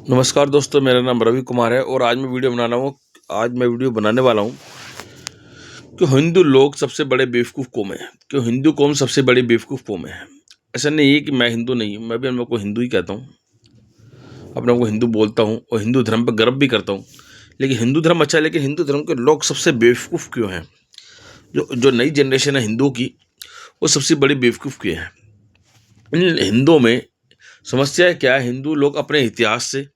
नमस्कार दोस्तों, मेरा नाम रवि कुमार है और आज मैं वीडियो बनाने वाला हूँ कि हिंदू लोग सबसे बड़े बेवकूफ़ कौम है। कि हिंदू कौम सबसे बड़ी बेवकूफ़ कौम है। ऐसा नहीं है कि मैं हिंदू नहीं हूँ, मैं भी अपने को हिंदू ही कहता हूँ, अपने को हिंदू बोलता हूँ और हिंदू धर्म पर गर्व भी करता हूँ। लेकिन हिंदू धर्म अच्छा है, लेकिन हिंदू धर्म के लोग सबसे बेवकूफ़ क्यों हैं? जो जो नई जनरेशन है हिंदू की, वो सबसे बड़ी बेवकूफ़ क्यों है? इन हिंदुओं में समस्या क्या है? हिंदू लोग अपने इतिहास से,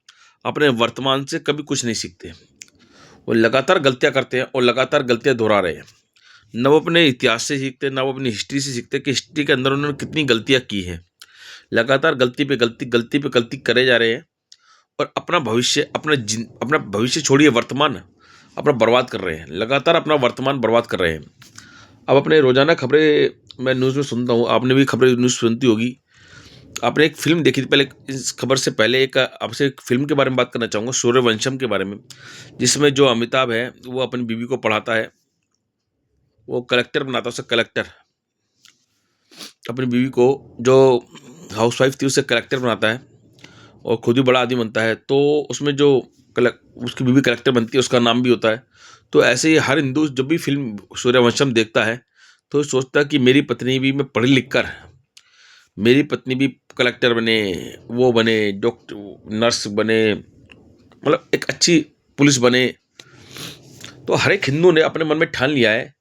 अपने वर्तमान से कभी कुछ नहीं सीखते। वो लगातार गलतियाँ करते हैं और लगातार गलतियाँ दोहरा रहे हैं। ना वो अपने इतिहास से सीखते, ना वो अपनी हिस्ट्री से सीखते कि हिस्ट्री के अंदर उन्होंने कितनी गलतियाँ की हैं। लगातार गलती पे गलती करे जा रहे हैं और अपना भविष्य छोड़िए, वर्तमान अपना बर्बाद कर रहे हैं। लगातार अपना वर्तमान बर्बाद कर रहे हैं। अब अपने रोज़ाना खबरें मैं न्यूज़ में सुनता हूँ, आपने भी खबरें न्यूज़ सुनती होगी। आपने एक फ़िल्म देखी थी पहले, इस खबर से पहले एक आपसे एक फ़िल्म के बारे में बात करना चाहूँगा, सूर्यवंशम के बारे में, जिसमें जो अमिताभ है, वो अपनी बीवी को पढ़ाता है। वो कलेक्टर बनाता है उसे, कलेक्टर। अपनी बीवी को, जो हाउसवाइफ थी, उसे कलेक्टर बनाता है और खुद ही बड़ा आदमी बनता है। तो उसमें जो कलेक उसकी बीवी कलेक्टर बनती है, उसका नाम भी होता है। तो ऐसे ही हर हिंदू जब भी फ़िल्म सूर्यवंशम देखता है, तो सोचता है कि मेरी पत्नी भी, मैं पढ़ लिख कर, मेरी पत्नी भी कलेक्टर बने, वो बने, नर्स बने, मतलब एक अच्छी पुलिस बने। तो हर एक हिंदू ने अपने मन में ठान लिया है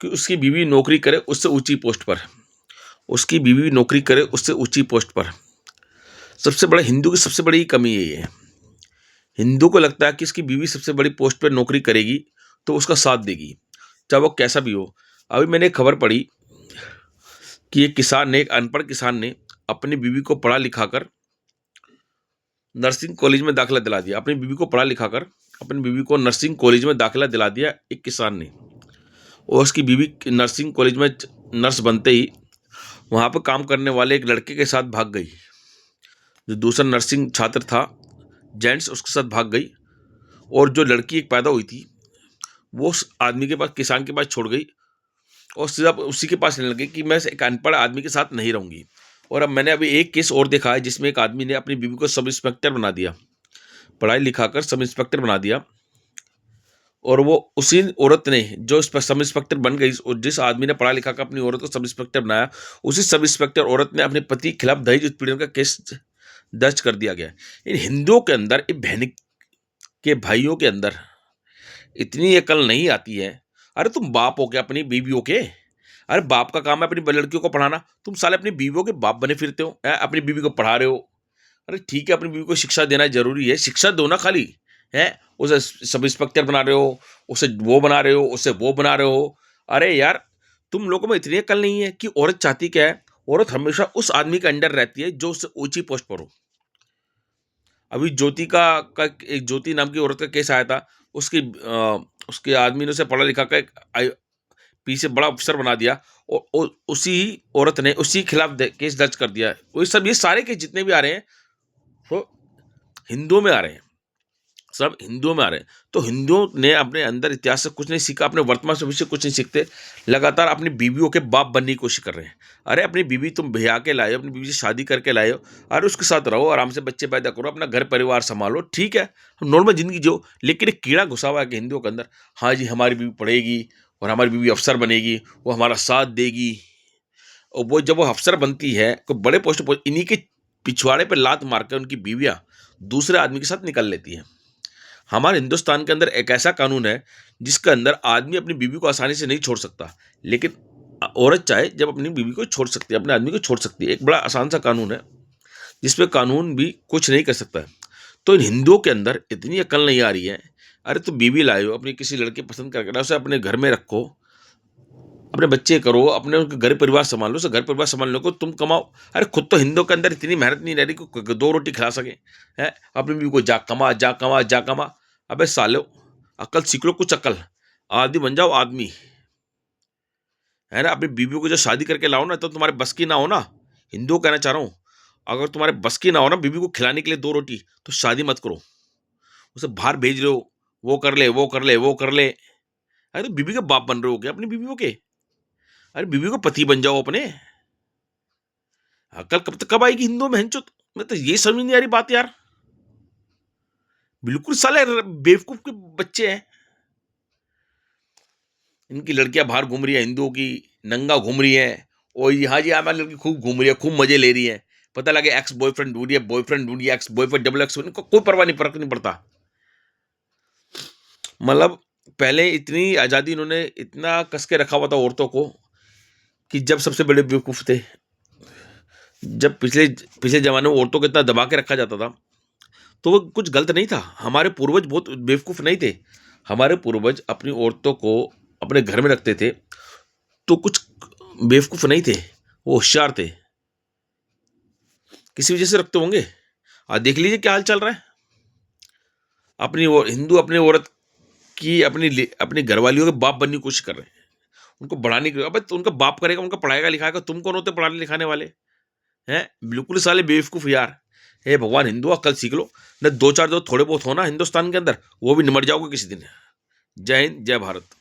कि उसकी बीवी नौकरी करे उससे ऊँची पोस्ट पर। उसकी बीवी नौकरी करे उससे ऊँची पोस्ट पर। सबसे बड़ा हिंदू की सबसे बड़ी कमी यही है। हिंदू को लगता है कि इसकी बीवी सबसे बड़ी पोस्ट पर नौकरी करेगी तो उसका साथ देगी, चाहे वो कैसा भी हो। अभी मैंने एक खबर पढ़ी कि एक अनपढ़ किसान ने अपनी बीवी को पढ़ा लिखा कर नर्सिंग कॉलेज में दाखिला दिला दिया। अपनी बीवी को पढ़ा लिखा कर अपनी बीवी को नर्सिंग कॉलेज में दाखिला दिला दिया एक किसान ने। और उसकी बीवी नर्सिंग कॉलेज में नर्स बनते ही वहाँ पर काम करने वाले एक लड़के के साथ भाग गई। जो दूसरा नर्सिंग छात्र था, जेंट्स, उसके साथ भाग गई। और जो लड़की एक पैदा हुई थी, वो उस आदमी के पास, किसान के पास छोड़ गई और सीधा उसी के पास रहने लगी कि मैं एक अनपढ़ आदमी के साथ नहीं रहूंगी। और अब मैंने अभी एक केस और देखा है जिसमें एक आदमी ने अपनी बीवी को सब इंस्पेक्टर बना दिया, पढ़ाई लिखाकर सब इंस्पेक्टर बना दिया। और वो उसी औरत ने, जो इस पर सब इंस्पेक्टर बन गई, और जिस आदमी ने पढ़ा लिखा कर अपनी औरत को सब इंस्पेक्टर बनाया, उसी सब इंस्पेक्टर औरत ने अपने पति के खिलाफ दहेज उत्पीड़न का केस दर्ज कर दिया गया। इन हिंदुओं के अंदर, इन बहन के भाइयों के अंदर इतनी अकल नहीं आती है। अरे तुम बाप हो क्या अपनी बीवियों के? अरे बाप का काम है अपनी लड़कियों को पढ़ाना, तुम साले अपनी बीवियों के बाप बने फिरते हो, अपनी बीवी को पढ़ा रहे हो। अरे ठीक है, अपनी बीवी को शिक्षा देना जरूरी है, शिक्षा दो ना खाली। है, उसे सब इंस्पेक्टर बना रहे हो, उसे वो बना रहे हो, उसे वो बना रहे हो। अरे यार, तुम लोगों में इतनी अकल नहीं है कि औरत चाहती क्या है? औरत हमेशा उस आदमी के अंडर रहती है जो उससे ऊंची पोस्ट पर हो। अभी एक ज्योति नाम की औरत का केस आया था। उसके आदमी ने उसे पढ़ा लिखा कर एक पी से बड़ा अफसर बना दिया। और उसी औरत ने उसी के खिलाफ केस दर्ज कर दिया। वही सब, ये सारे केस जितने भी आ रहे हैं, वो हिंदुओं में आ रहे हैं, सब हिंदुओं में आ रहे हैं। तो हिंदुओं ने अपने अंदर इतिहास से कुछ नहीं सीखा, अपने वर्तमान से भविष्य कुछ नहीं सीखते, लगातार अपनी बीवियों के बाप बनने की कोशिश कर रहे हैं। अरे अपनी बीवी तुम ब्याह के लाए हो, अपनी बीवी से शादी करके लाए हो, अरे उसके साथ रहो, आराम से बच्चे पैदा करो, अपना घर परिवार संभालो, ठीक है, नॉर्मल जिंदगी जो। लेकिन एक कीड़ा घुसा हुआ है कि हिंदुओं के अंदर, हाँ जी हमारी बीवी पढ़ेगी और हमारी बीवी अफसर बनेगी, वो हमारा साथ देगी। और वो जब वो अफसर बनती है, कोई बड़े पोस्ट पर, इन्हीं के पिछवाड़े पर लात मारकर उनकी बीवियां दूसरे आदमी के साथ निकल लेती हैं। हमारे हिंदुस्तान के अंदर एक ऐसा कानून है जिसके अंदर आदमी अपनी बीवी को आसानी से नहीं छोड़ सकता, लेकिन औरत चाहे जब अपनी बीवी को छोड़ सकती है, अपने आदमी को छोड़ सकती है। एक बड़ा आसान सा कानून है जिसपे कानून भी कुछ नहीं कर सकता है। तो इन हिंदुओं के अंदर इतनी अकल नहीं आ रही है। अरे तो बीवी लाए हो, अपनी किसी लड़के पसंद करके लाओ, उसे अपने घर में रखो, अपने बच्चे करो, अपने उनके घर परिवार संभालो, उसे घर परिवार संभालने को तुम कमाओ। अरे खुद तो हिंदुओं के अंदर इतनी मेहनत नहीं रह रही कि दो रोटी खिला सके। है, अपनी बीवी को जा कमा, जा कमा, जा कमा। अबे सालो, अकल सीख लो, कुछ अकल, आदमी बन जाओ आदमी। है ना, अपनी बीवी को जो शादी करके लाओ ना, तो तुम्हारे बस की ना हो ना, हिंदू कहना चाह रहा हूँ, अगर तुम्हारे बस की ना हो ना बीवी को खिलाने के लिए दो रोटी, तो शादी मत करो। उसे बाहर भेज रहे हो, वो कर ले, वो कर ले, वो कर ले। अरे तो बीवी के बाप बन रहे हो क्या अपनी बीवियों के? अरे बीवी को पति बन जाओ अपने। अकल कब आएगी हिंदुओं में? हंचो, मैं तो ये समझ नहीं आ रही बात यार। बिल्कुल साले बेवकूफ के बच्चे हैं। इनकी लड़कियां बाहर घूम रही है, हिंदुओं की नंगा घूम रही है, और यहाँ जी हमारी लड़की खूब घूम रही है, खूब मजे ले रही है। पता लगे एक्स बॉयफ्रेंड ढूंढी है, बॉयफ्रेंड ढूंढी है, एक्स बॉयफ्रेंड डबल एक्स, इनको कोई परवाह नहीं, फर्क नहीं पड़ता। मतलब पहले इतनी आजादी इन्होंने इतना कस के रखा हुआ था औरतों को, कि जब सबसे बड़े बेवकूफ थे, जब पिछले पिछले जमाने में औरतों को इतना दबा के रखा जाता था, तो वो कुछ गलत नहीं था। हमारे पूर्वज बहुत बेवकूफ नहीं थे। हमारे पूर्वज अपनी औरतों को अपने घर में रखते थे, तो कुछ बेवकूफ नहीं थे, वो होशियार थे। किसी वजह से रखते होंगे। आज देख लीजिए क्या हाल चल रहा है। हिंदू अपनी औरत की अपनी घरवालियों के बाप बनने की कोशिश कर रहे हैं, उनको बढ़ाने की। अब तो उनका बाप करेगा, उनका पढ़ाएगा लिखाएगा, तुम कौन होते पढ़ाने लिखाने वाले हैं? बिल्कुल साले बेवकूफ यार। हे भगवान, हिंदुआ कल सीख लो। न दो चार जो थोड़े बहुत हो ना हिंदुस्तान के अंदर, वो भी निमट जाओगे किसी दिन। जय हिंद, जय भारत।